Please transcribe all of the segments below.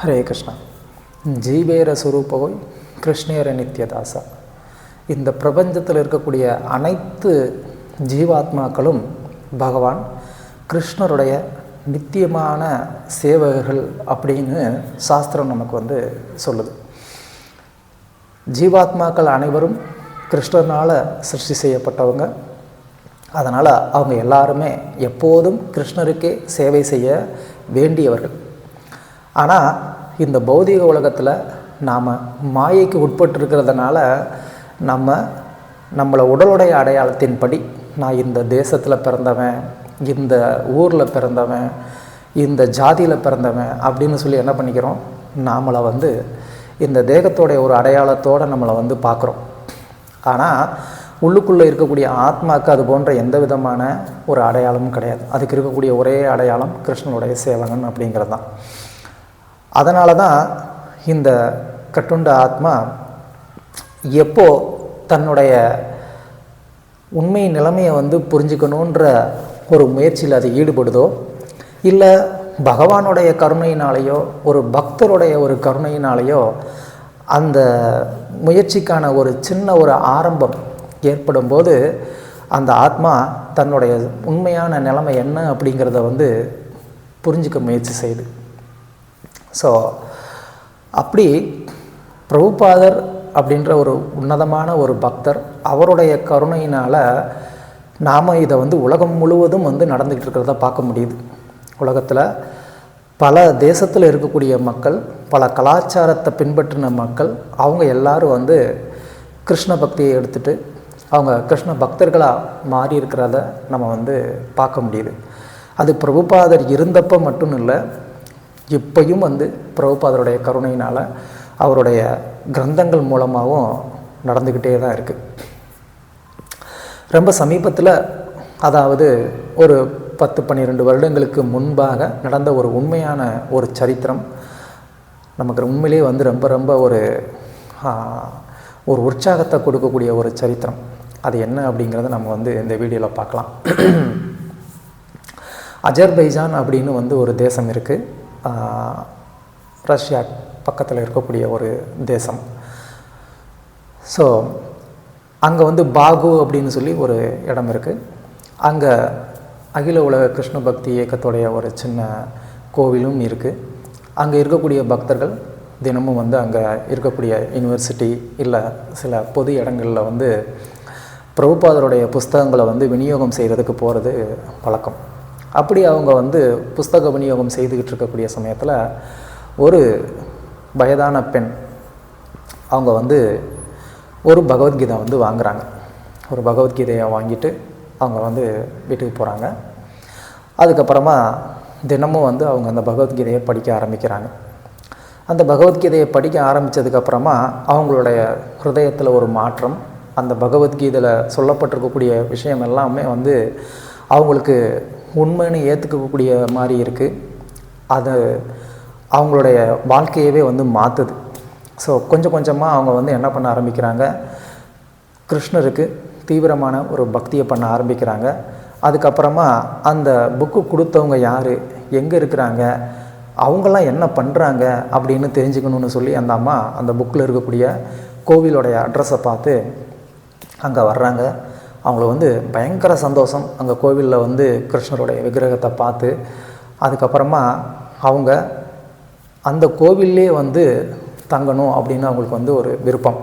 ಹರೇ ಕೃಷ್ಣ. ஜீவேர சுரூபவை கிருஷ்ணேர நித்யதாசா. இந்த பிரபஞ்சத்தில் இருக்கக்கூடிய அனைத்து ஜீவாத்மாக்களும் பகவான் கிருஷ்ணருடைய நித்தியமான சேவகர்கள் அப்படின்னு சாஸ்திரம் நமக்கு சொல்லுது. ஜீவாத்மாக்கள் அனைவரும் கிருஷ்ணனால் சிருஷ்டி செய்யப்பட்டவங்க. அதனால் அவங்க எல்லாருமே எப்போதும் கிருஷ்ணருக்கே சேவை செய்ய வேண்டியவர்கள். ஆனால் இந்த பௌதிக உலகத்தில் நாம் மாயைக்கு உட்பட்டிருக்கிறதுனால நம்மளை உடலுடைய அடையாளத்தின்படி நான் இந்த தேசத்தில் பிறந்தவன், இந்த ஊரில் பிறந்தவன், இந்த ஜாதியில் பிறந்தவன் அப்படின்னு சொல்லி என்ன பண்ணிக்கிறோம், நம்மளை இந்த தேகத்தோடைய ஒரு அடையாளத்தோடு நம்மளை பார்க்குறோம். ஆனால் உள்ளுக்குள்ளே இருக்கக்கூடிய ஆத்மாவுக்கு அது போன்ற எந்த விதமான ஒரு அடையாளமும் கிடையாது. அதுக்கு இருக்கக்கூடிய ஒரே அடையாளம் கிருஷ்ணனுடைய சேவகன் அப்படிங்கிறது தான். அதனால தான் இந்த கட்டுண்ட ஆத்மா எப்போ தன்னுடைய உண்மை நிலைமையை புரிஞ்சுக்கணுன்ற ஒரு முயற்சியில் அது ஈடுபடுதோ, இல்லை பகவானுடைய கருணையினாலேயோ ஒரு பக்தருடைய ஒரு கருணையினாலேயோ அந்த முயற்சிக்கான ஒரு சின்ன ஒரு ஆரம்பம் ஏற்படும்போது அந்த ஆத்மா தன்னுடைய உண்மையான நிலைமை என்ன அப்படிங்கிறத புரிஞ்சிக்க முயற்சி செய்யுது. ஸோ அப்படி பிரபுபாதர் அப்படின்ற ஒரு உன்னதமான ஒரு பக்தர், அவருடைய கருணையினால் நாம் இதை உலகம் முழுவதும் நடந்துக்கிட்டு இருக்கிறத பார்க்க முடியுது. உலகத்தில் பல தேசத்தில் இருக்கக்கூடிய மக்கள், பல கலாச்சாரத்தை பின்பற்றின மக்கள், அவங்க எல்லாரும் கிருஷ்ண பக்தியை எடுத்துகிட்டு அவங்க கிருஷ்ண பக்தர்களாக மாறி இருக்கிறத நம்ம பார்க்க முடியுது. அது பிரபுபாதர் இருந்தப்போ மட்டும் இல்லை, இப்பையும் பிரபுபாதருடைய கருணையினால் அவருடைய கிரந்தங்கள் மூலமாகவும் நடந்துக்கிட்டே தான் இருக்குது. ரொம்ப சமீபத்தில், அதாவது ஒரு 10-12 வருடங்களுக்கு முன்பாக நடந்த ஒரு உண்மையான ஒரு சரித்திரம் நமக்கு உண்மையிலே ரொம்ப ரொம்ப ஒரு உற்சாகத்தை கொடுக்கக்கூடிய ஒரு சரித்திரம். அது என்ன அப்படிங்கிறத நம்ம இந்த வீடியோவில் பார்க்கலாம். அஜர்பைஜான் அப்படின்னு ஒரு தேசம் இருக்குது. ரஷ்யா பக்கத்தில் இருக்கக்கூடிய ஒரு தேசம். ஸோ அங்கே பாகு அப்படின்னு சொல்லி ஒரு இடம் இருக்குது. அங்கே அகில உலக கிருஷ்ண பக்தி இயக்கத்துடைய ஒரு சின்ன கோவிலும் இருக்குது. அங்கே இருக்கக்கூடிய பக்தர்கள் தினமும் அங்கே இருக்கக்கூடிய யூனிவர்சிட்டி இல்லை சில பொது இடங்களில் பிரபுபாதருடைய புஸ்தகங்களை விநியோகம் செய்கிறதுக்கு போகிறது வழக்கம். அப்படி அவங்க புஸ்தக விநியோகம் செய்துக்கிட்டு இருக்கக்கூடிய சமயத்தில் ஒரு வயதான பெண் அவங்க ஒரு பகவத்கீதை வாங்குகிறாங்க. ஒரு பகவத்கீதையை வாங்கிட்டு அவங்க வீட்டுக்கு போகிறாங்க. அதுக்கப்புறமா தினமும் அவங்க அந்த பகவத்கீதையை படிக்க ஆரம்பிக்கிறாங்க. அந்த பகவத்கீதையை படிக்க ஆரம்பித்ததுக்கப்புறமா அவங்களுடைய ஹிருதயத்தில் ஒரு மாற்றம், அந்த பகவத்கீதையில் சொல்லப்பட்டிருக்கக்கூடிய விஷயம் எல்லாமே அவங்களுக்கு உண்மைன்னு ஏற்றுக்கக்கூடிய மாதிரி இருக்குது. அது அவங்களுடைய வாழ்க்கையவே மாற்றுது. ஸோ கொஞ்சம் கொஞ்சமாக அவங்க என்ன பண்ண ஆரம்பிக்கிறாங்க, கிருஷ்ணருக்கு தீவிரமான ஒரு பக்தியை பண்ண ஆரம்பிக்கிறாங்க. அதுக்கப்புறமா அந்த புக்கு கொடுத்தவங்க யார், எங்கே இருக்கிறாங்க, அவங்களாம் என்ன பண்ணுறாங்க அப்படின்னு தெரிஞ்சுக்கணுன்னு சொல்லி அந்த அம்மா அந்த புக்கில் இருக்கக்கூடிய கோவிலோடைய அட்ரஸை பார்த்து அங்கே வர்றாங்க. அவங்கள பயங்கர சந்தோஷம். அங்கே கோவிலில் கிருஷ்ணருடைய விக்கிரகத்தை பார்த்து அதுக்கப்புறமா அவங்க அந்த கோவில்லே தங்கணும் அப்படின்னு அவங்களுக்கு ஒரு விருப்பம்.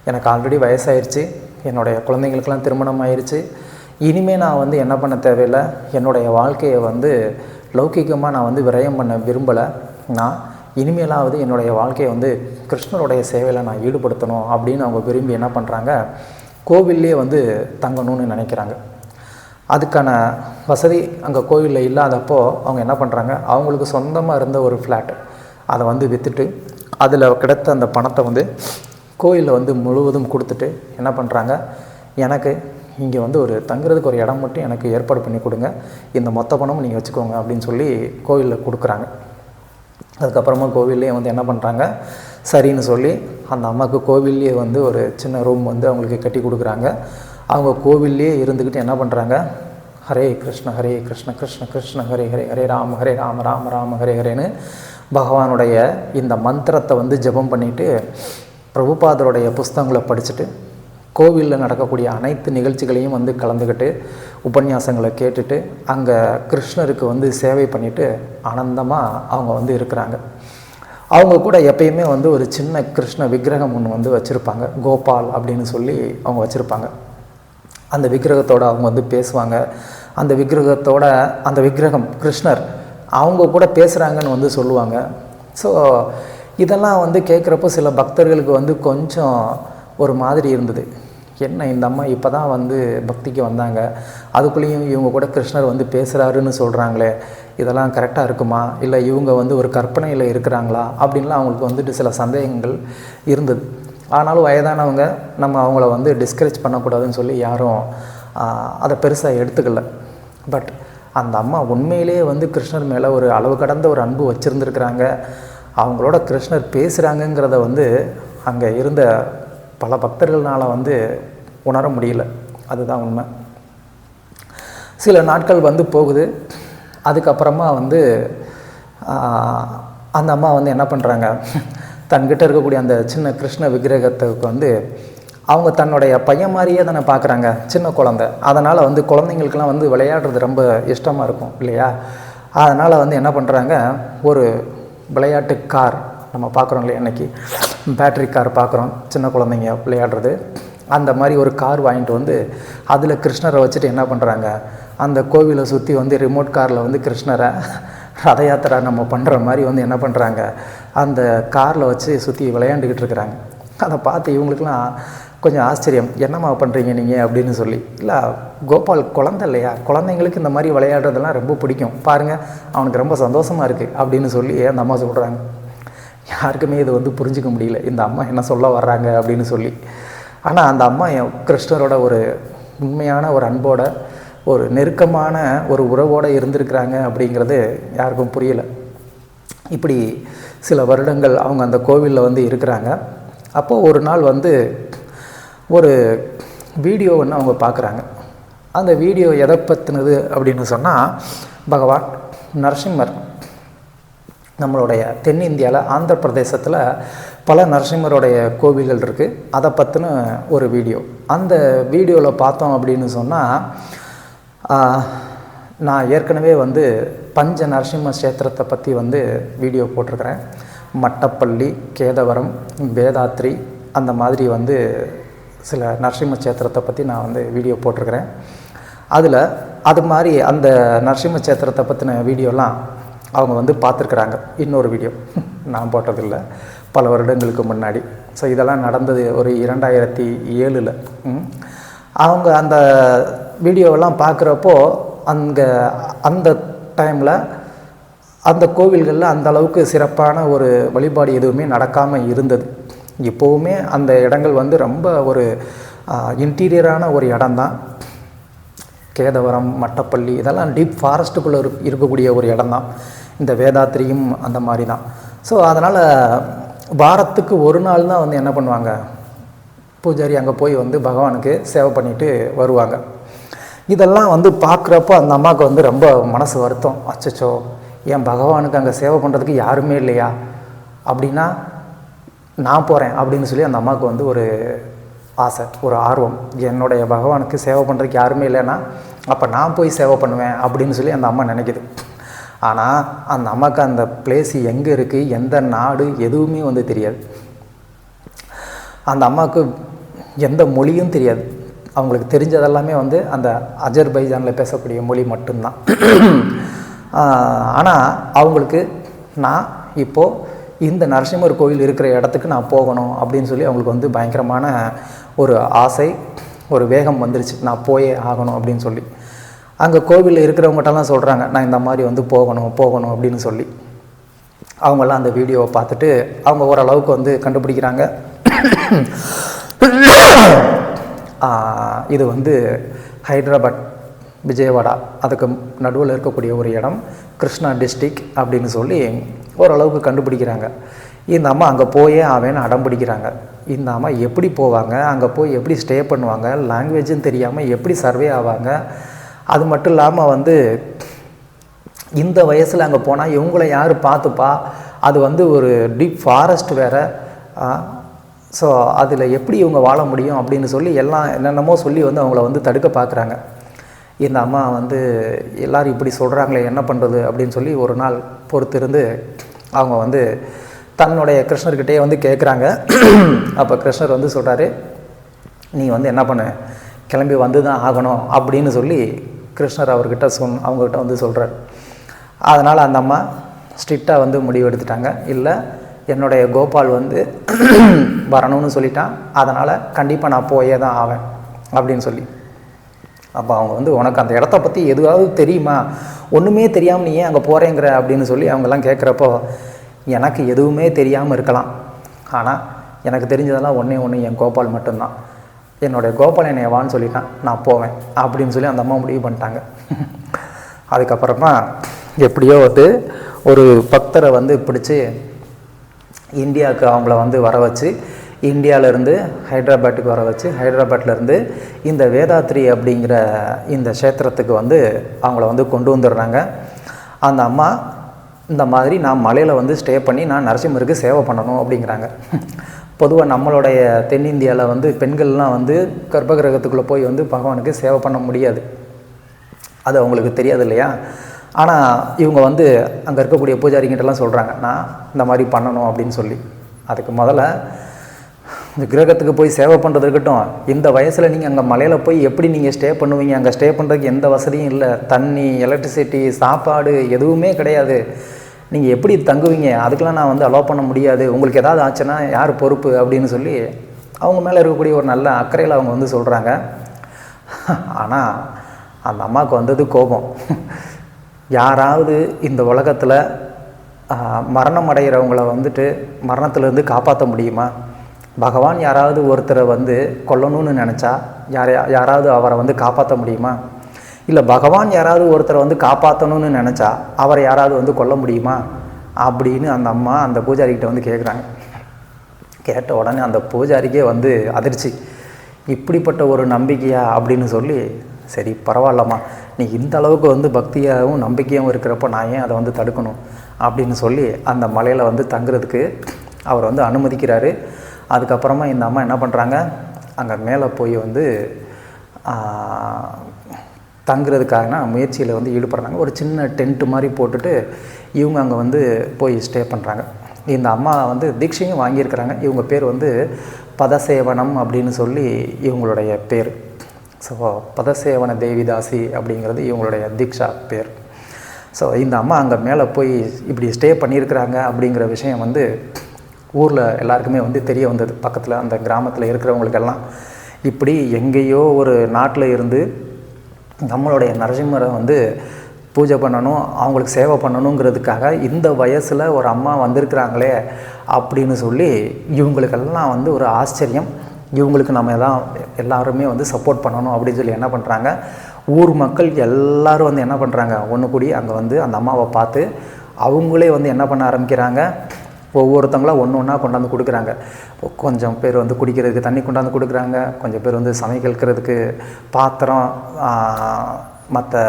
எனக்கு ஆல்ரெடி வயசாயிருச்சு, என்னுடைய குழந்தைங்களுக்கெல்லாம் திருமணம் ஆயிடுச்சு, இனிமேல் நான் என்ன பண்ண தேவையில்லை, என்னுடைய வாழ்க்கையை லௌகிகமாக நான் விரயம் பண்ண விரும்பலை, நான் இனிமேலாவது என்னுடைய வாழ்க்கையை கிருஷ்ணருடைய சேவையில் நான் ஈடுபடுத்தணும் அப்படின்னு அவங்க விரும்பி என்ன பண்ணுறாங்க, கோவில்லே தங்கணும்னு நினைக்கிறாங்க. அதுக்கான வசதி அங்கே கோவிலில் இல்லாதப்போ அவங்க என்ன பண்ணுறாங்க, அவங்களுக்கு சொந்தமாக இருந்த ஒரு ஃப்ளாட் அதை விற்றுட்டு அதில் கிடைத்த அந்த பணத்தை கோயிலில் முழுவதும் கொடுத்துட்டு என்ன பண்ணுறாங்க, எனக்கு இங்கே ஒரு தங்குறதுக்கு ஒரு இடம் மட்டும் எனக்கு ஏற்பாடு பண்ணி கொடுங்க, இந்த மொத்த பணமும் நீங்கள் வச்சுக்கோங்க அப்படின்னு சொல்லி கோவிலில் கொடுக்குறாங்க. அதுக்கப்புறமா கோவில்லே என்ன பண்ணுறாங்க, சரின்னு சொல்லி அந்த அம்மாவுக்கு கோவில்லையே ஒரு சின்ன ரூம் அவங்களுக்கு கட்டி கொடுக்குறாங்க. அவங்க கோவில்லையே இருந்துக்கிட்டு என்ன பண்ணுறாங்க, ஹரே கிருஷ்ண கிருஷ்ண கிருஷ்ண ஹரே ஹரே, ஹரே ராம ராம ராம ஹரே ஹரேன்னு பகவானுடைய இந்த மந்திரத்தை வந்து ஜெபம் பண்ணிவிட்டு பிரபுபாதருடைய புஸ்தகங்களை படிச்சுட்டு கோவிலில் நடக்கக்கூடிய அனைத்து நிகழ்ச்சிகளையும் வந்து கலந்துக்கிட்டு உபன்யாசங்களை கேட்டுட்டு அங்கே கிருஷ்ணருக்கு வந்து சேவை பண்ணிவிட்டு ஆனந்தமாக அவங்க வந்து இருக்கிறாங்க. அவங்க கூட எப்பயுமே வந்து ஒரு சின்ன கிருஷ்ண விக்கிரகம் ஒன்று வந்து வச்சுருப்பாங்க, கோபால் அப்படின்னு சொல்லி அவங்க வச்சுருப்பாங்க. அந்த விக்கிரகத்தோடு அவங்க வந்து பேசுவாங்க. அந்த விக்கிரகம் கிருஷ்ணர் அவங்க கூட பேசுகிறாங்கன்னு வந்து சொல்லுவாங்க. ஸோ இதெல்லாம் வந்து கேட்குறப்போ சில பக்தர்களுக்கு வந்து கொஞ்சம் ஒரு மாதிரி இருந்தது. என்ன இந்த அம்மா இப்போ தான் வந்து பக்திக்கு வந்தாங்க, அதுக்குள்ளேயும் இவங்க கூட கிருஷ்ணர் வந்து பேசுகிறாருன்னு சொல்கிறாங்களே, இதெல்லாம் கரெக்டாக இருக்குமா, இல்லை இவங்க வந்து ஒரு கற்பனையில் இருக்கிறாங்களா அப்படின்லாம் அவங்களுக்கு வந்துட்டு சில சந்தேகங்கள் இருந்தது. ஆனாலும் வயதானவங்க, நம்ம அவங்கள வந்து டிஸ்கரேஜ் பண்ணக்கூடாதுன்னு சொல்லி யாரும் அதை பெருசாக எடுத்துக்கல. பட் அந்த அம்மா உண்மையிலே வந்து கிருஷ்ணர் மேலே ஒரு அளவு கடந்த ஒரு அன்பு வச்சுருந்துருக்குறாங்க. அவங்களோட கிருஷ்ணர் பேசுகிறாங்கங்கிறத வந்து அங்கே இருந்த பல பக்தர்களால் வந்து உணர முடியல. அதுதான் உண்மை. சில நாட்கள் வந்து போகுது. அதுக்கப்புறமா வந்து அந்த அம்மா வந்து என்ன பண்ணுறாங்க, தன்கிட்ட இருக்கக்கூடிய அந்த சின்ன கிருஷ்ண விக்கிரகத்துக்கு வந்து அவங்க தன்னுடைய பையன் மாதிரியே தானே பார்க்குறாங்க, சின்ன குழந்தை. அதனால் வந்து குழந்தைங்களுக்கெல்லாம் வந்து விளையாடுறது ரொம்ப இஷ்டமாக இருக்கும் இல்லையா. அதனால் வந்து என்ன பண்ணுறாங்க, ஒரு விளையாட்டு கார் நம்ம பார்க்குறோம் இல்லையா, இன்றைக்கி பேட்ரி கார் பார்க்குறோம் சின்ன குழந்தைங்க விளையாடுறது. அந்த மாதிரி ஒரு கார் வாங்கிட்டு வந்து அதில் கிருஷ்ணரை வச்சுட்டு என்ன பண்ணுறாங்க, அந்த கோவிலை சுற்றி வந்து ரிமோட் காரில் வந்து கிருஷ்ணரை ரத யாத்திரை நம்ம பண்ணுற மாதிரி வந்து என்ன பண்ணுறாங்க, அந்த காரில் வச்சு சுற்றி விளையாண்டுக்கிட்டு இருக்கிறாங்க. அதை பார்த்து இவங்களுக்கெல்லாம் கொஞ்சம் ஆச்சரியம், என்னம்மா பண்ணுறீங்க நீங்கள் அப்படின்னு சொல்லி. இல்லை, கோபால் குழந்தை இல்லையா, குழந்தைங்களுக்கு இந்த மாதிரி விளையாடுறதெல்லாம் ரொம்ப பிடிக்கும், பாருங்கள் அவனுக்கு ரொம்ப சந்தோஷமாக இருக்குது அப்படின்னு சொல்லி அந்த அம்மா சொல்கிறாங்க. யாருக்குமே இது வந்து புரிஞ்சிக்க முடியல, இந்த அம்மா என்ன சொல்ல வர்றாங்க அப்படின்னு சொல்லி. ஆனால் அந்த அம்மா கிருஷ்ணரோட ஒரு உண்மையான ஒரு அன்போட ஒரு நெருக்கமான ஒரு உறவோடு இருந்திருக்கிறாங்க அப்படிங்கிறது யாருக்கும் புரியலை. இப்படி சில வருடங்கள் அவங்க அந்த கோவிலில் வந்து இருக்கிறாங்க. அப்போது ஒரு நாள் வந்து ஒரு வீடியோ ஒன்று அவங்க பார்க்குறாங்க. அந்த வீடியோ எதை பற்றினது அப்படின்னு சொன்னால், பகவான் நரசிம்மர் நம்மளுடைய தென்னிந்தியாவில் ஆந்திர பிரதேசத்தில் பல நரசிம்மருடைய கோவில்கள் இருக்குது, அதை பற்றின ஒரு வீடியோ. அந்த வீடியோவில் பார்த்தோம் அப்படின்னு சொன்னால், நான் ஏற்கனவே வந்து பஞ்ச நரசிம்ம கஷேத்திரத்தை பற்றி வந்து வீடியோ போட்டிருக்கிறேன். மட்டப்பள்ளி, கேதவரம், வேதாத்ரி, அந்த மாதிரி வந்து சில நரசிம்ம கஷேத்திரத்தை பற்றி நான் வந்து வீடியோ போட்டிருக்கிறேன். அதில் அது மாதிரி அந்த நரசிம்ம கஷேத்திரத்தை பற்றின வீடியோலாம் அவங்க வந்து பார்த்துருக்குறாங்க. இன்னொரு வீடியோ நான் போட்டதில்லை, பல வருடங்களுக்கு முன்னாடி. ஸோ இதெல்லாம் நடந்தது ஒரு 2007. அவங்க அந்த வீடியோவெல்லாம் பார்க்குறப்போ அங்கே அந்த டைமில் அந்த கோவில்களில் அந்த அளவுக்கு சிறப்பான ஒரு வழிபாடு எதுவுமே நடக்காமல் இருந்தது. இப்போவுமே அந்த இடங்கள் வந்து ரொம்ப ஒரு இன்டீரியரான ஒரு இடம்தான். கேதவரம், மட்டப்பள்ளி இதெல்லாம் டீப் ஃபாரஸ்ட்டுக்குள்ளே இருக்கக்கூடிய ஒரு இடம்தான். இந்த வேதாத்திரியும் அந்த மாதிரி தான். ஸோ அதனால் வாரத்துக்கு ஒரு நாள் தான் வந்து என்ன பண்ணுவாங்க, பூஜாரி அங்கே போய் வந்து பகவானுக்கு சேவை பண்ணிட்டு வருவாங்க. இதெல்லாம் வந்து பார்க்குறப்போ அந்த அம்மாவுக்கு வந்து ரொம்ப மனசு வருத்தம். அச்சச்சோ, ஏன் பகவானுக்கு அங்கே சேவை பண்ணுறதுக்கு யாருமே இல்லையா, அப்படின்னா நான் போகிறேன் அப்படின்னு சொல்லி அந்த அம்மாவுக்கு வந்து ஒரு ஆசை, ஒரு ஆர்வம். என்னுடைய பகவானுக்கு சேவை பண்ணுறதுக்கு யாருமே இல்லைன்னா அப்போ நான் போய் சேவை பண்ணுவேன் அப்படின்னு சொல்லி அந்த அம்மா நினைக்குது. ஆனால் அந்த அம்மாவுக்கு அந்த பிளேஸ் எங்கே இருக்குது, எந்த நாடு எதுவுமே வந்து தெரியாது. அந்த அம்மாவுக்கு எந்த மொழியும் தெரியாது. அவங்களுக்கு தெரிஞ்சதெல்லாமே வந்து அந்த அஜர்பைஜானில் பேசக்கூடிய மொழி மட்டும்தான். ஆனால் அவங்களுக்கு நான் இப்போது இந்த நரசிம்மர் கோவில் இருக்கிற இடத்துக்கு நான் போகணும் அப்படின்னு சொல்லி அவங்களுக்கு வந்து பயங்கரமான ஒரு ஆசை, ஒரு வேகம் வந்துருச்சு, நான் போயே ஆகணும் அப்படின்னு சொல்லி. அங்கே கோவிலில் இருக்கிறவங்ககிட்டலாம் சொல்கிறாங்க, நான் இந்த மாதிரி வந்து போகணும் அப்படின்னு சொல்லி. அவங்களாம் அந்த வீடியோவை பார்த்துட்டு அவங்க ஓரளவுக்கு வந்து கண்டுபிடிக்கிறாங்க, இது வந்து ஹைதராபாத், விஜயவாடா அதுக்கு நடுவில் இருக்கக்கூடிய ஒரு இடம், கிருஷ்ணா டிஸ்ட்ரிக் அப்படின்னு சொல்லி ஓரளவுக்கு கண்டுபிடிக்கிறாங்க. இந்த அம்மா அங்கே போயே ஆவேன்னு அடம் பிடிக்கிறாங்க. இந்த அம்மா எப்படி போவாங்க, அங்கே போய் எப்படி ஸ்டே பண்ணுவாங்க, லாங்குவேஜும் தெரியாமல் எப்படி சர்வே ஆவாங்க. அது மட்டும் இல்லாமல் வந்து இந்த வயசில் அங்கே போனால் இவங்கள யார் பார்த்துப்பா அது வந்து ஒரு டீப் ஃபாரஸ்ட் வேறு. ஸோ அதில் எப்படி இவங்க வாழ முடியும் அப்படின்னு சொல்லி எல்லாம் என்னென்னமோ சொல்லி வந்து அவங்கள வந்து தடுக்க பார்க்குறாங்க. இந்த அம்மா வந்து எல்லோரும் இப்படி சொல்கிறாங்களே என்ன பண்ணுறது அப்படின்னு சொல்லி ஒரு நாள் பொறுத்திருந்து அவங்க வந்து தன்னுடைய கிருஷ்ணர்கிட்டே வந்து கேட்குறாங்க. அப்போ கிருஷ்ணர் வந்து சொல்கிறாரு, நீ வந்து என்ன பண்ணு, கிளம்பி வந்து தான் ஆகணும் அப்படின்னு சொல்லி கிருஷ்ணர் அவர்கிட்ட அவங்ககிட்ட வந்து சொல்கிறார். அதனால் அந்த அம்மா ஸ்ட்ரிக்டாக வந்து முடிவு எடுத்துட்டாங்க, இல்லை என்னுடைய கோபால் வந்து வரணும்னு சொல்லிட்டான், அதனால் கண்டிப்பாக நான் போயே தான் ஆவேன் அப்படின்னு சொல்லி. அப்போ அவங்க வந்து உனக்கு அந்த இடத்த பற்றி எதுவாவது தெரியுமா, ஒன்றுமே தெரியாமல் நீ ஏன் அங்கே போகிறேங்கிற அப்படின்னு சொல்லி அவங்கெல்லாம் கேட்குறப்போ, எனக்கு எதுவுமே தெரியாமல் இருக்கலாம், ஆனால் எனக்கு தெரிஞ்சதெல்லாம் ஒன்று என் கோபால் மட்டும்தான், என்னுடைய கோபால் என்னை வான்னு சொல்லிட்டான், நான் போவேன் அப்படின்னு சொல்லி அந்த அம்மா முடிவு பண்ணிட்டாங்க. அதுக்கப்புறமா எப்படியோ வந்து ஒரு பக்தரை வந்து பிடிச்சி இந்தியாவுக்கு அவங்கள வந்து வர வச்சு, இந்தியாவிலேருந்து ஹைதராபாத்துக்கு வர வச்சு, ஹைதராபாத்லேருந்து இந்த வேதாத்ரி அப்படிங்கிற இந்த க்ஷேத்திரத்துக்கு வந்து அவங்கள வந்து கொண்டு வந்துடுறாங்க. அந்த அம்மா இந்த மாதிரி நான் மலையில் வந்து ஸ்டே பண்ணி நான் நரசிம்மருக்கு சேவை பண்ணணும் அப்படிங்கிறாங்க. பொதுவாக நம்மளுடைய தென்னிந்தியாவில் வந்து பெண்கள்லாம் வந்து கர்ப்பகிரகத்துக்குள்ளே போய் வந்து பகவானுக்கு சேவை பண்ண முடியாது, அது அவங்களுக்கு தெரியாது இல்லையா. ஆனால் இவங்க வந்து அங்கே இருக்கக்கூடிய பூஜாரிகிட்டலாம் சொல்கிறாங்க, நான் இந்த மாதிரி பண்ணணும் அப்படின்னு சொல்லி. அதுக்கு முதல்ல இந்த கிரகத்துக்கு போய் சேவை பண்ணுறது இருக்கட்டும், இந்த வயசில் நீங்கள் அங்கே மலையில் போய் எப்படி நீங்கள் ஸ்டே பண்ணுவீங்க, அங்கே ஸ்டே பண்ணுறதுக்கு எந்த வசதியும் இல்லை, தண்ணி, எலக்ட்ரிசிட்டி, சாப்பாடு எதுவுமே கிடையாது, நீங்கள் எப்படி தங்குவீங்க, அதுக்கெலாம் நான் வந்து அலோவ் பண்ண முடியாது, உங்களுக்கு ஏதாவது ஆச்சுன்னா யார் பொறுப்பு அப்படின்னு சொல்லி அவங்க மேலே இருக்கக்கூடிய ஒரு நல்ல அக்கறையில் அவங்க வந்து சொல்கிறாங்க. ஆனால் அந்த அம்மாவுக்கு வந்தது கோபம். யாராவது இந்த உலகத்தில் மரணம் அடைகிறவங்கள வந்துட்டு மரணத்திலேருந்து காப்பாற்ற முடியுமா? பகவான் யாராவது ஒருத்தரை வந்து கொல்லணும்னு நினச்சா யாராவது அவரை வந்து காப்பாற்ற முடியுமா? இல்லை பகவான் யாராவது ஒருத்தரை வந்து காப்பாற்றணும்னு நினச்சா அவரை யாராவது வந்து கொல்ல முடியுமா அப்படின்னு அந்த அம்மா அந்த பூஜாரிக்கிட்ட வந்து கேட்குறாங்க. கேட்ட உடனே அந்த பூஜாரிக்கே வந்து அதிர்ச்சி, இப்படிப்பட்ட ஒரு நம்பிக்கையா அப்படின்னு சொல்லி, சரி பரவாயில்லம்மா, நீ இந்த அளவுக்கு வந்து பக்தியாகவும் நம்பிக்கையாகவும் இருக்கிறப்போ நான் ஏன் அதை வந்து தடுக்கணும் அப்படின்னு சொல்லி அந்த மலையில் வந்து தங்குறதுக்கு அவர் வந்து அனுமதிக்கிறாரு. அதுக்கப்புறமா இந்த அம்மா என்ன பண்ணுறாங்க, அங்கே மேலே போய் வந்து தங்குறதுக்கான முயற்சியில் வந்து ஈடுபடுறாங்க. ஒரு சின்ன டென்ட்டு மாதிரி போட்டுட்டு இவங்க அங்கே வந்து போய் ஸ்டே பண்ணுறாங்க. இந்த அம்மா வந்து தீட்சையும் வாங்கியிருக்கிறாங்க. இவங்க பேர் வந்து பதசேவனம் அப்படின்னு சொல்லி இவங்களுடைய பேர். ஸோ பதசேவன தேவிதாசி அப்படிங்கிறது இவங்களுடைய தீக்ஷா பேர். ஸோ இந்த அம்மா அங்கே மேலே போய் இப்படி ஸ்டே பண்ணியிருக்கிறாங்க அப்படிங்கிற விஷயம் வந்து ஊரில் எல்லாருக்குமே வந்து தெரிய வந்தது. பக்கத்தில் அந்த கிராமத்தில் இருக்கிறவங்களுக்கெல்லாம் இப்படி எங்கேயோ ஒரு நாட்டில் இருந்து நம்மளுடைய நரசிம்மரை வந்து பூஜை பண்ணணும், அவங்களுக்கு சேவை பண்ணணுங்கிறதுக்காக இந்த வயசில் ஒரு அம்மா வந்திருக்கிறாங்களே அப்படின்னு சொல்லி இவங்களுக்கெல்லாம் வந்து ஒரு ஆச்சரியம். இவங்களுக்கு நம்ம எல்லாருமே வந்து சப்போர்ட் பண்ணணும் அப்படின்னு சொல்லி என்ன பண்ணுறாங்க, ஊர் மக்கள் எல்லோரும் வந்து என்ன பண்ணுறாங்க, ஒன்று கூடி அங்கே வந்து அந்த அம்மாவை பார்த்து அவங்களே வந்து என்ன பண்ண ஆரம்பிக்கிறாங்க, ஒவ்வொருத்தங்களாம் ஒன்று ஒன்றா கொண்டாந்து கொடுக்குறாங்க. கொஞ்சம் பேர் வந்து குடிக்கிறதுக்கு தண்ணி கொண்டாந்து கொடுக்குறாங்க, கொஞ்சம் பேர் வந்து சமைக்கிறதுக்கு பாத்திரம், மற்ற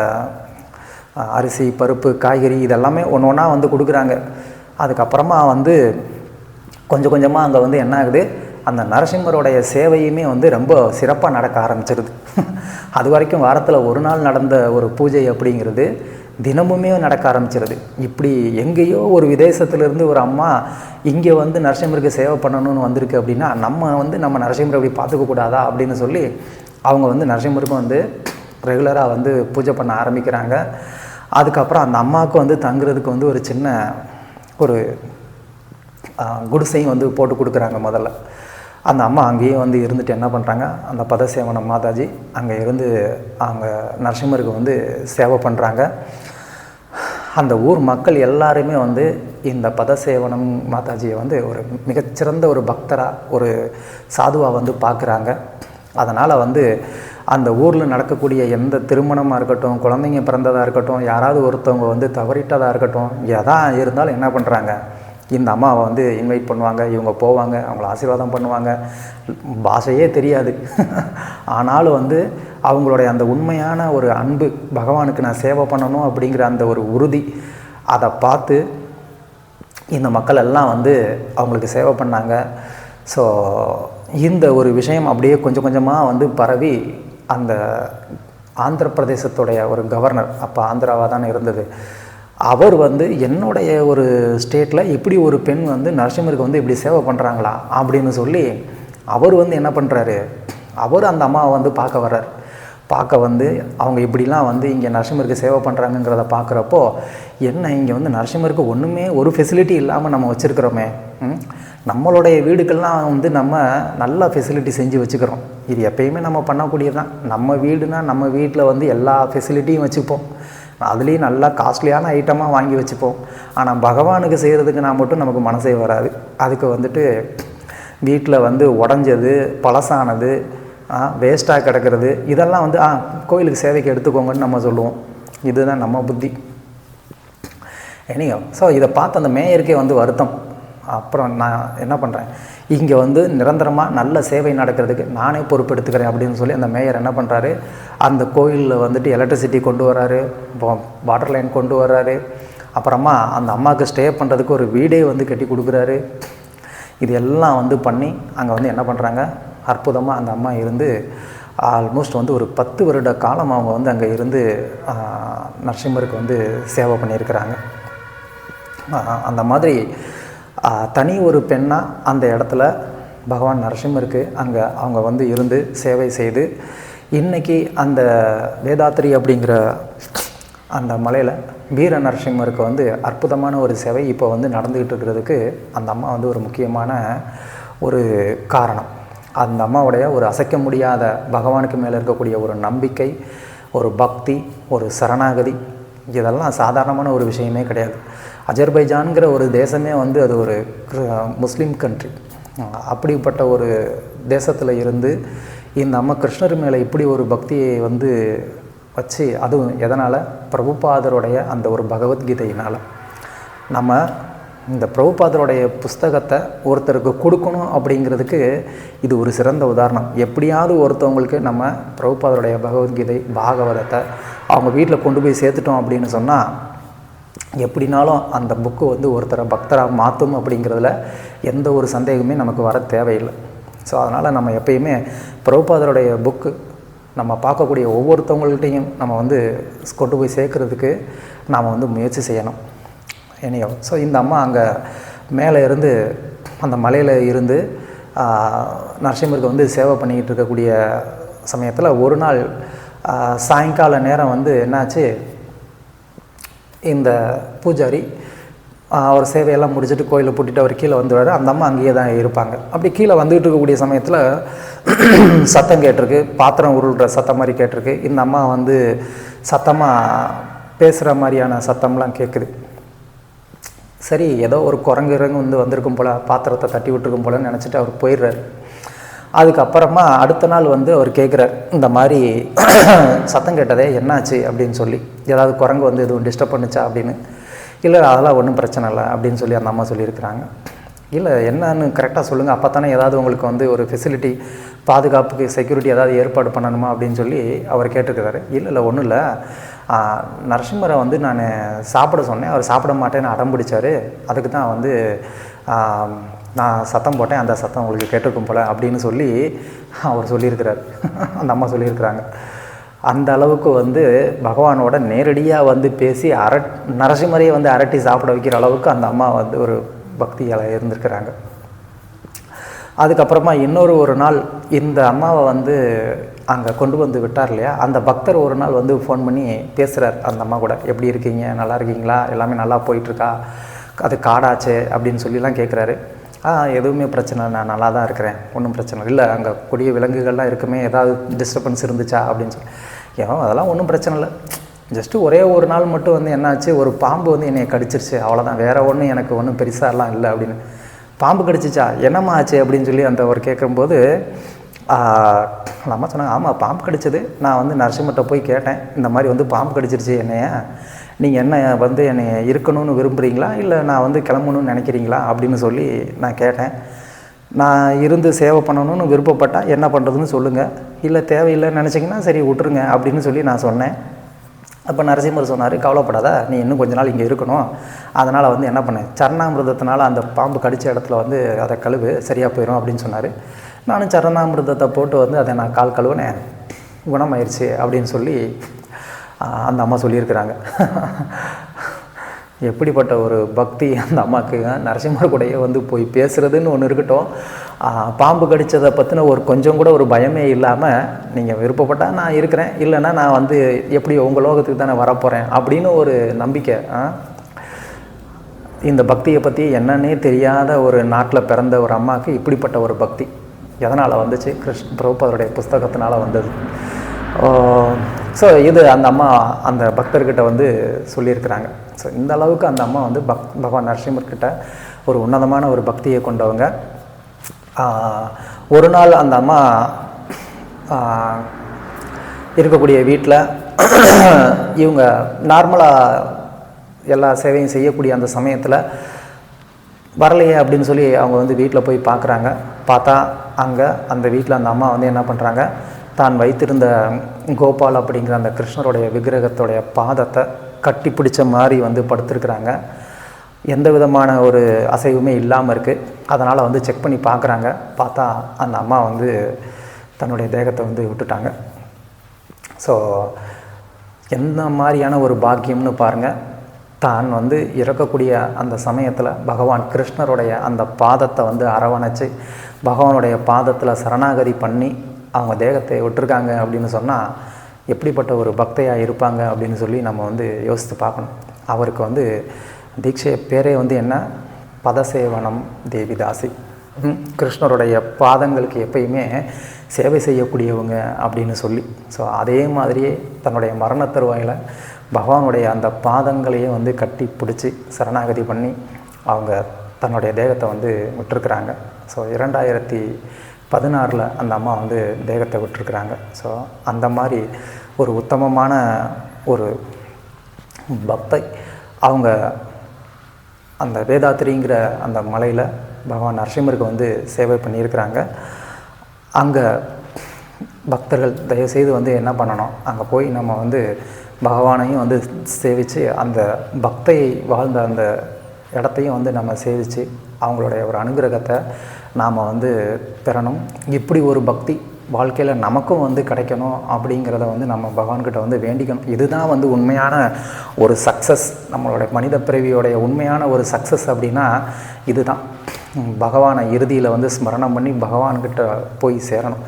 அரிசி, பருப்பு, காய்கறி இதெல்லாமே ஒன்று ஒன்றா வந்து கொடுக்குறாங்க. அதுக்கப்புறமா வந்து கொஞ்சம் கொஞ்சமாக அங்கே வந்து என்ன ஆகுது, அந்த நரசிம்மருடைய சேவையுமே வந்து ரொம்ப சிறப்பாக நடக்க ஆரம்பிச்சிருது. அது வரைக்கும் வாரத்தில் ஒரு நாள் நடந்த ஒரு பூஜை அப்படிங்கிறது தினமுமே நடக்க ஆரம்பிச்சிருது. இப்படி எங்கேயோ ஒரு விதேசத்துலேருந்து ஒரு அம்மா இங்கே வந்து நரசிம்மருக்கு சேவை பண்ணணும்னு வந்திருக்கு அப்படின்னா நம்ம நரசிம்மரை அப்படி பார்த்துக்கக்கூடாதா அப்படின்னு சொல்லி அவங்க வந்து நரசிம்மருக்கும் வந்து ரெகுலராக வந்து பூஜை பண்ண ஆரம்பிக்கிறாங்க. அதுக்கப்புறம் அந்த அம்மாவுக்கு வந்து தங்குறதுக்கு வந்து ஒரு சின்ன ஒரு குடிசையும் வந்து போட்டு கொடுக்குறாங்க. முதல்ல அந்த அம்மா அங்கேயே வந்து இருந்துட்டு என்ன பண்ணுறாங்க, அந்த பதசேவன மாதாஜி அங்கே இருந்து அங்கே நரசிம்மருக்கு வந்து சேவை பண்ணுறாங்க. அந்த ஊர் மக்கள் எல்லாருமே வந்து இந்த பதசேவனம் மாதாஜியை வந்து ஒரு மிகச்சிறந்த ஒரு பக்தராக, ஒரு சாதுவாக வந்து பார்க்குறாங்க. அதனால் வந்து அந்த ஊரில் நடக்கக்கூடிய எந்த திருமணமாக இருக்கட்டும், குழந்தைங்க பிறந்ததாக இருக்கட்டும், யாராவது ஒருத்தவங்க வந்து தவறிட்டதாக இருக்கட்டும், எதாக இருந்தாலும் என்ன பண்ணுறாங்க, இந்த அம்மாவை வந்து இன்வைட் பண்ணுவாங்க. இவங்க போவாங்க, அவங்கள ஆசீர்வாதம் பண்ணுவாங்க. பாஷையே தெரியாது, ஆனாலும் வந்து அவங்களுடைய அந்த உண்மையான ஒரு அன்பு, பகவானுக்கு நான் சேவை பண்ணணும் அப்படிங்கிற அந்த ஒரு உறுதி, அதை பார்த்து இந்த மக்கள் எல்லாம் வந்து அவங்களுக்கு சேவை பண்ணாங்க. ஸோ இந்த ஒரு விஷயம் அப்படியே கொஞ்சம் கொஞ்சமாக வந்து பரவி அந்த ஆந்திர பிரதேசத்துடைய ஒரு கவர்னர், அப்போ ஆந்திராவாக தானே இருந்தது, அவர் வந்து என்னுடைய ஒரு ஸ்டேட்டில் இப்படி ஒரு பெண் வந்து நரசிம்மருக்கு வந்து இப்படி சேவை பண்ணுறாங்களா அப்படின்னு சொல்லி அவர் வந்து என்ன பண்ணுறாரு, அவர் அந்த அம்மாவை வந்து பார்க்க வர்றார். பார்க்க வந்து அவங்க இப்படிலாம் வந்து இங்கே நரசிம்மருக்கு சேவை பண்ணுறாங்கங்கிறத பார்க்குறப்போ, என்ன இங்கே வந்து நரசிம்மருக்கு ஒன்றுமே ஒரு ஃபெசிலிட்டி இல்லாமல் நம்ம வச்சுருக்கிறோமே, நம்மளுடைய வீடுக்கெல்லாம் வந்து நம்ம நல்ல ஃபெசிலிட்டி செஞ்சு வச்சுக்கிறோம். இது எப்பயுமே நம்ம பண்ணக்கூடியது தான். நம்ம வீடுனா நம்ம வீட்டில் வந்து எல்லா ஃபெசிலிட்டியும் வச்சுப்போம், அதுலேயும் நல்லா காஸ்ட்லியான ஐட்டமாக வாங்கி வச்சுப்போம். ஆனால் பகவானுக்கு செய்கிறதுக்கு நான் மட்டும் நமக்கு மனசே வராது. அதுக்கு வந்துட்டு வீட்டில் வந்து உடஞ்சது, பழசானது, வேஸ்ட்டாக கிடக்கிறது, இதெல்லாம் வந்து கோயிலுக்கு சேவைக்கு எடுத்துக்கோங்கன்னு நம்ம சொல்லுவோம். இதுதான் நம்ம புத்தி. எனியோ, ஸோ இதை பார்த்து அந்த மேயருக்கே வந்து வருத்தம். அப்புறம் நான் என்ன பண்ணுறேன், இங்கே வந்து நிரந்தரமாக நல்ல சேவை நடக்கிறதுக்கு நானே பொறுப்பெடுத்துக்கிறேன் அப்படின்னு சொல்லி அந்த மேயர் என்ன பண்ணுறாரு, அந்த கோயிலில் வந்துட்டு எலக்ட்ரிசிட்டி கொண்டு வர்றாரு, வாட்டர் லைன் கொண்டு வர்றாரு, அப்புறமா அந்த அம்மாவுக்கு ஸ்டே பண்ணுறதுக்கு ஒரு வீடே வந்து கட்டி கொடுக்குறாரு. இது எல்லாம் வந்து பண்ணி அங்கே வந்து என்ன பண்ணுறாங்க, அற்புதமாக அந்த அம்மா இருந்து ஆல்மோஸ்ட் வந்து ஒரு 10 வருட காலம் அவங்க வந்து அங்கே இருந்து நரசிம்மருக்கு வந்து சேவை பண்ணியிருக்கிறாங்க. அந்த மாதிரி தனி ஒரு பெண்ணாக அந்த இடத்துல பகவான் நரசிம்மருக்கு அங்கே அவங்க வந்து இருந்து சேவை செய்து இன்றைக்கி அந்த வேதாத்திரி அப்படிங்கிற அந்த மலையில் வீர நரசிம்மருக்கு வந்து அற்புதமான ஒரு சேவை இப்போ வந்து நடந்துக்கிட்டு இருக்கிறதுக்கு அந்த அம்மா வந்து ஒரு முக்கியமான ஒரு காரணம். அந்த அம்மாவுடைய ஒரு அசைக்க முடியாத பகவானுக்கு மேலே இருக்கக்கூடிய ஒரு நம்பிக்கை, ஒரு பக்தி, ஒரு சரணாகதி, இதெல்லாம் சாதாரணமான ஒரு விஷயமே கிடையாது. அஜர்பைஜான்கிற ஒரு தேசமே வந்து அது ஒரு முஸ்லீம் கண்ட்ரி. அப்படிப்பட்ட ஒரு தேசத்தில் இருந்து இந்த அம்மா கிருஷ்ணர் மேலே இப்படி ஒரு பக்தியை வந்து வச்சு, அதுவும் எதனால், பிரபுபாதருடைய அந்த ஒரு பகவத்கீதையினால். நம்ம இந்த பிரபுபாதருடைய புஸ்தகத்தை ஒருத்தருக்கு கொடுக்கணும் அப்படிங்கிறதுக்கு இது ஒரு சிறந்த உதாரணம். எப்படியாவது ஒருத்தவங்களுக்கு நம்ம பிரபுபாதருடைய பகவத்கீதை, பாகவதத்தை அவங்க வீட்டில் கொண்டு போய் சேர்த்துட்டோம் அப்படின்னு சொன்னால் எப்படினாலும் அந்த புக்கு வந்து ஒருத்தரை பக்தராக மாற்றும் அப்படிங்கிறதுல எந்த ஒரு சந்தேகமே நமக்கு வர தேவையில்லை. ஸோ அதனால் நம்ம எப்பயுமே பிரபுபாதருடைய புக்கு நம்ம பார்க்கக்கூடிய ஒவ்வொருத்தவங்கள்ட்டையும் நம்ம வந்து கொண்டு போய் சேர்க்குறதுக்கு நாம் வந்து முயற்சி செய்யணும். எனியோ, ஸோ இந்த அம்மா அங்கே மேலே இருந்து அந்த மலையில் இருந்து நரசிம்மருக்கு வந்து சேவை பண்ணிக்கிட்டு இருக்கக்கூடிய சமயத்தில் ஒரு நாள் சாயங்கால நேரம் வந்து என்னாச்சு, இந்த பூஜாரி அவர் சேவையெல்லாம் முடிச்சுட்டு கோயிலை பூட்டிட்டு அவர் கீழே வந்துடுவார். அந்த அம்மா அங்கேயே தான் இருப்பாங்க. அப்படி கீழே வந்துகிட்டு இருக்கக்கூடிய சமயத்தில் சத்தம் கேட்டிருக்கு, பாத்திரம் உருள்ற சத்தம் மாதிரி கேட்டிருக்கு. இந்த அம்மா வந்து சத்தமாக பேசுகிற மாதிரியான சத்தம்லாம் கேட்குது. சரி, ஏதோ ஒரு குரங்கு வந்து வந்திருக்கும் போல், பாத்திரத்தை தட்டி விட்டுருக்கும் போலன்னு நினச்சிட்டு அவர் போயிடுறாரு. அதுக்கப்புறமா அடுத்த நாள் வந்து அவர் கேட்குறார், இந்த மாதிரி சத்தம் கேட்டதே என்னாச்சு அப்படின்னு சொல்லி, ஏதாவது குரங்கு வந்து எதுவும் டிஸ்டர்ப் பண்ணுச்சா அப்படின்னு. இல்லை, அதெல்லாம் ஒன்றும் பிரச்சனை இல்லை அப்படின்னு சொல்லி அந்த அம்மா சொல்லியிருக்கிறாங்க. இல்லை, என்னன்னு கரெக்டாக சொல்லுங்கள், அப்போ தானே ஏதாவது உங்களுக்கு வந்து ஒரு ஃபெசிலிட்டி, பாதுகாப்புக்கு செக்யூரிட்டி ஏதாவது ஏற்பாடு பண்ணணுமா அப்படின்னு சொல்லி அவர் கேட்டிருக்கிறாரு. இல்லை ஒன்றும் இல்லை, நரசிம்மரை வந்து நான் சாப்பிட சொன்னேன், அவர் சாப்பிட மாட்டேன்னு அடம் பிடிச்சார், அதுக்கு தான் வந்து நான் சத்தம் போட்டேன், அந்த சத்தம் உங்களுக்கு கேட்டிருக்கும் போல் அப்படின்னு சொல்லி அவர் சொல்லியிருக்கிறார். அந்த அம்மா சொல்லியிருக்கிறாங்க. அந்த அளவுக்கு வந்து பகவானோட நேரடியாக வந்து பேசி நரசிம்மரையை வந்து அரட்டி சாப்பிட வைக்கிற அளவுக்கு அந்த அம்மா வந்து ஒரு பக்தியால் இருந்திருக்கிறாங்க. அதுக்கப்புறமா ஒரு நாள் இந்த அம்மாவை வந்து அங்கே கொண்டு வந்து விட்டார் இல்லையா, அந்த பக்தர் ஒரு நாள் வந்து ஃபோன் பண்ணி பேசுகிறார் அந்த அம்மா கூட, எப்படி இருக்கீங்க, நல்லா இருக்கீங்களா, எல்லாமே நல்லா போயிட்டுருக்கா, அது காடாச்சு அப்படின்னு சொல்லிலாம் கேட்குறாரு. எதுவுமே பிரச்சனை, நான் நல்லா தான் இருக்கிறேன், ஒன்றும் பிரச்சனை இல்லை, அங்கே கொடிய விலங்குகள்லாம் இருக்குமே, ஏதாவது டிஸ்டர்பன்ஸ் இருந்துச்சா அப்படின்னு சொல்லி. ஏன், அதெல்லாம் ஒன்றும் பிரச்சனை இல்லை, ஜஸ்ட்டு ஒரே ஒரு நாள் மட்டும் வந்து என்னாச்சு, ஒரு பாம்பு வந்து என்னை கடிச்சிருச்சு, அவ்வளோதான், வேறு ஒன்றும் எனக்கு ஒன்றும் பெருசாலாம் இல்லை அப்படின்னு. பாம்பு கடிச்சிச்சா, என்னம்மா ஆச்சு அப்படின்னு சொல்லி அந்த அவர் கேட்கும்போது நம்ம சொன்னாங்க, ஆமாம் பாம்பு கடிச்சது, நான் வந்து நரசிம்மர்கிட்ட போய் கேட்டேன், இந்த மாதிரி வந்து பாம்பு கடிச்சிருச்சு என்னைய, நீங்கள் என்ன வந்து என்னை இருக்கணும்னு விரும்புகிறீங்களா இல்லை நான் வந்து கிளம்பணும்னு நினைக்கிறீங்களா அப்படின்னு சொல்லி நான் கேட்டேன். நான் இருந்து சேவை பண்ணணும்னு விருப்பப்பட்டால் என்ன பண்ணுறதுன்னு சொல்லுங்கள், இல்லை தேவையில்லைன்னு நினச்சிங்கன்னா சரி விட்டுருங்க அப்படின்னு சொல்லி நான் சொன்னேன். அப்போ நரசிம்மர் சொன்னார், கவலைப்படாத, நீ இன்னும் கொஞ்ச நாள் இங்கே இருக்கணும். அதனால் வந்து என்ன பண்ணேன், சரணாமிர்தத்தினால அந்த பாம்பு கடித்த இடத்துல வந்து அதை கழுவு, சரியாக போயிடும் அப்படின்னு சொன்னார். நானும் சரணாமிர்தத்தை போட்டு வந்து அதை நான் கால் கழுவுனேன், குணமாயிருச்சு அப்படின்னு சொல்லி அந்த அம்மா சொல்லியிருக்கிறாங்க. எப்படிப்பட்ட ஒரு பக்தி அந்த அம்மாவுக்கு! நரசிம்மர் கூடயே வந்து போய் பேசுகிறதுன்னு ஒன்று இருக்கட்டும், பாம்பு கடித்ததை பற்றின ஒரு கொஞ்சம் கூட ஒரு பயமே இல்லாமல், நீங்கள் விருப்பப்பட்டால் நான் இருக்கிறேன், இல்லைன்னா நான் வந்து எப்படி உங்கள் லோகத்துக்கு தானே வரப்போகிறேன் அப்படின்னு ஒரு நம்பிக்கை. இந்த பக்தியை பற்றி என்னன்னே தெரியாத ஒரு நாட்டில் பிறந்த ஒரு அம்மாவுக்கு இப்படிப்பட்ட ஒரு பக்தி எதனால் வந்துச்சு? பிரபுபாதருடைய புஸ்தகத்தினால் வந்தது. ஸோ இது அந்த அம்மா அந்த பக்தர்கிட்ட வந்து சொல்லியிருக்கிறாங்க. ஸோ இந்த அளவுக்கு அந்த அம்மா வந்து பகவான் நரசிம்மர்கிட்ட ஒரு உன்னதமான ஒரு பக்தியை கொண்டவங்க. ஒரு நாள் அந்த அம்மா இருக்கக்கூடிய வீட்டில் இவங்க நார்மலாக எல்லா சேவையும் செய்யக்கூடிய அந்த சமயத்தில் வரலையே அப்படின்னு சொல்லி அவங்க வந்து வீட்டில் போய் பார்க்குறாங்க. பார்த்தா அங்கே அந்த வீட்டில் அந்த அம்மா வந்து என்ன பண்ணுறாங்க, தான் வைத்திருந்த கோபால் அப்படிங்கிற அந்த கிருஷ்ணருடைய விக்கிரகத்துடைய பாதத்தை கட்டி பிடிச்ச மாதிரி வந்து படுத்துருக்குறாங்க. எந்த விதமான ஒரு அசைவுமே இல்லாமல் இருக்குது. அதனால் வந்து செக் பண்ணி பார்க்குறாங்க. பார்த்தா அந்த அம்மா வந்து தன்னுடைய தேகத்தை வந்து விட்டுட்டாங்க. ஸோ எந்த மாதிரியான ஒரு பாக்கியம்னு பாருங்கள். தான் வந்து இறக்கக்கூடிய அந்த சமயத்தில் பகவான் கிருஷ்ணருடைய அந்த பாதத்தை வந்து அரவணைச்சு பகவானுடைய பாதத்தில் சரணாகதி பண்ணி அவங்க தேகத்தை விட்டுருக்காங்க அப்படின்னு சொன்னால் எப்படிப்பட்ட ஒரு பக்தையாக இருப்பாங்க அப்படின்னு சொல்லி நம்ம வந்து யோசித்து பார்க்கணும். அவருக்கு வந்து தீட்சை பேரே வந்து என்ன, பதசேவனம் தேவிதாசி, கிருஷ்ணருடைய பாதங்களுக்கு எப்பயுமே சேவை செய்யக்கூடியவங்க அப்படின்னு சொல்லி. ஸோ அதே மாதிரியே தன்னுடைய மரண தருவாயில் பகவானுடைய அந்த பாதங்களையே வந்து கட்டி பிடிச்சி சரணாகதி பண்ணி அவங்க தன்னுடைய தேகத்தை வந்து விட்டுருக்குறாங்க. ஸோ 2016 அந்த அம்மா வந்து தேகத்தை விட்டுருக்குறாங்க. ஸோ அந்த மாதிரி ஒரு உத்தமமான ஒரு பக்தை அவங்க அந்த வேதாத்திரிங்கிற அந்த மலையில் பகவான் நரசிம்மருக்கு வந்து சேவை பண்ணியிருக்கிறாங்க. அங்கே பக்தர்கள் தயவுசெய்து வந்து என்ன பண்ணணும், அங்கே போய் நம்ம வந்து பகவானையும் வந்து சேவித்து அந்த பக்தையை வாழ்ந்த அந்த இடத்தையும் வந்து நம்ம சேவித்து அவங்களுடைய ஒரு அனுகிரகத்தை நாம் வந்து பெறணும். இப்படி ஒரு பக்தி வாழ்க்கையில் நமக்கும் வந்து கிடைக்கணும் அப்படிங்கிறத வந்து நம்ம பகவான்கிட்ட வந்து வேண்டிக்கணும். இதுதான் வந்து உண்மையான ஒரு சக்ஸஸ், நம்மளுடைய மனித பிறவியோடைய உண்மையான ஒரு சக்ஸஸ் அப்படின்னா இதுதான். பகவானை இறுதியில் வந்து ஸ்மரணம் பண்ணி பகவான்கிட்ட போய் சேரணும்.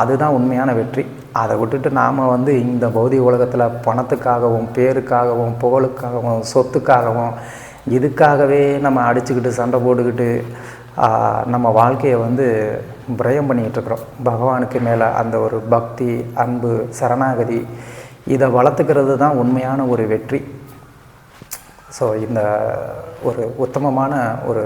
அதுதான் உண்மையான வெற்றி. அதை விட்டுட்டு நாம் வந்து இந்த பௌதிக உலகத்தில் பணத்துக்காகவும் பேருக்காகவும் புகழுக்காகவும் சொத்துக்காகவும் இதுக்காகவே நம்ம அடிச்சுக்கிட்டு சண்டை போட்டுக்கிட்டு நம்ம வாழ்க்கையை வந்து பிரயம் பண்ணிகிட்ருக்குறோம். பகவானுக்கு மேலே அந்த ஒரு பக்தி, அன்பு, சரணாகதி இதை வளர்த்துக்கிறது தான் உண்மையான ஒரு வெற்றி. ஸோ இந்த ஒரு உத்தமமான ஒரு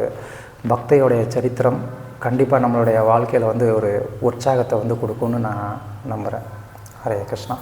பக்தியோடைய சரித்திரம் கண்டிப்பாக நம்மளுடைய வாழ்க்கையில் வந்து ஒரு உற்சாகத்தை வந்து கொடுக்கும்னு நான் நம்புகிறேன். ஹரே கிருஷ்ணா.